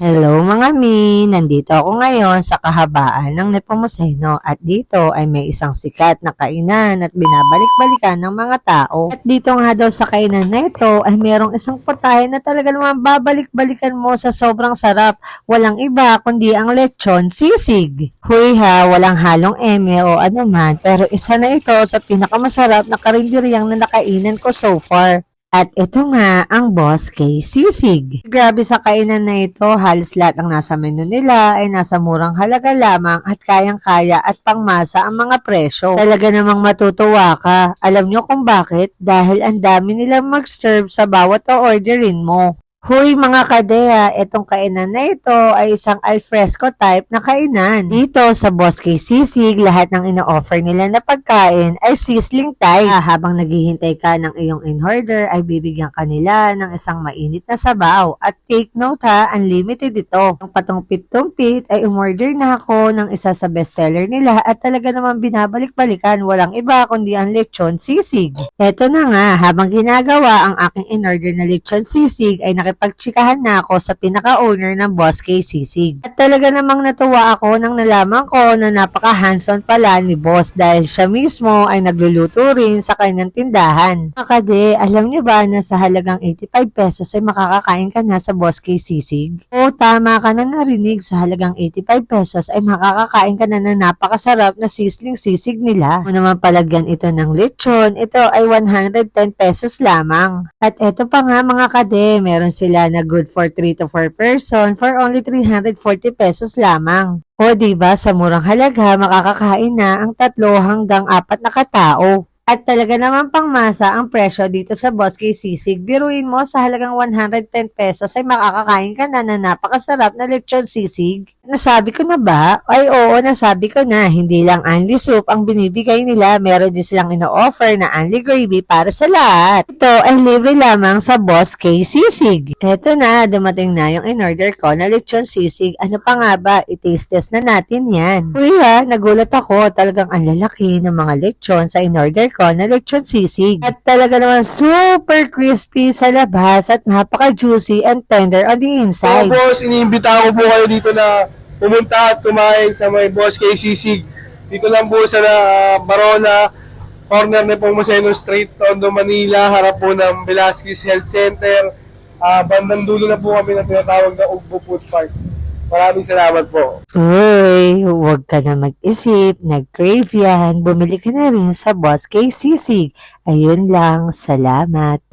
Hello mga mi! Nandito ako ngayon sa kahabaan ng Nepomuceno at dito ay may isang sikat na kainan at binabalik-balikan ng mga tao. At dito nga daw sa kainan na ito ay merong isang putahe na talaga naman babalik-balikan mo sa sobrang sarap. Walang iba kundi ang lechon sisig. Huy ha, walang halong eme o ano man, pero isa na ito sa pinakamasarap na karinderyang na nakainan ko so far. At ito nga ang Boss K Sisig. Grabe sa kainan na ito, halos lahat ng nasa menu nila ay nasa murang halaga lamang at kayang-kaya at pangmasa ang mga presyo. Talaga namang matutuwa ka. Alam nyo kung bakit? Dahil ang dami nilang mag-serve sa bawat o-orderin mo. Huy mga kadea, itong kainan na ito ay isang alfresco type na kainan. Dito sa Boss K Sisig, lahat ng ino-offer nila na pagkain ay sizzling type. Habang naghihintay ka ng iyong in-order ay bibigyan ka nila ng isang mainit na sabaw. At take note ha, unlimited ito. Ang patumpit-tumpit ay umorder na ako ng isa sa bestseller nila at talaga naman binabalik-balikan, walang iba kundi ang lechon sisig. Eto na nga, habang ginagawa ang aking in-order na lechon sisig ay nakipagtsikahan na ako sa pinaka-owner ng Boss K Sisig. At talaga namang natuwa ako nang nalaman ko na napaka-hands-on pala ni Boss dahil siya mismo ay nagluluto rin sa kanyang tindahan. Makade, alam niyo ba na sa halagang 85 pesos ay makakakain ka na sa Boss K Sisig? O tama ka na narinig, sa halagang 85 pesos ay makakakain ka na napakasarap na sizzling sisig nila. Kung naman palagyan ito ng lechon, ito ay 110 pesos lamang. At eto pa nga mga kade, meron sila na good for 3 to 4 person for only 340 pesos lamang. O diba, sa murang halaga, makakakain na ang 3 hanggang 4 na katao. At talaga naman pangmasa ang presyo dito sa Boss K Sisig. Biruin mo sa halagang 110 pesos ay makakakain ka na napakasarap na lechon sisig. Nasabi ko na ba? Ay oo, nasabi ko na. Hindi lang only soup ang binibigay nila. Meron din silang ino-offer na only gravy para sa lahat. Ito ay libre lamang sa Boss K Sisig. Eto na, dumating na yung in-order ko na lechon sisig. Ano pa nga ba? I-taste test na natin yan. Uy ha, nagulat ako. Talagang ang lalaki ng mga lechon sa in-order ko na lechon sisig. At talaga naman super crispy sa labas at napaka-juicy and tender on the inside. So boss, iniimbita ko po kayo dito na pumunta at kumain sa may Boss K Sisig. Dito lang po sa Barona, corner na Nepomuceno Street, Tondo, Manila, harap po ng Velasquez Health Center. Bandang dulo na po kami na tinatawag na Ugbo Food Park. Maraming salamat po. Uy, huwag ka na mag-isip, nag-crave yan, bumili ka na rin sa Boss K Sisig. Ayun lang, salamat.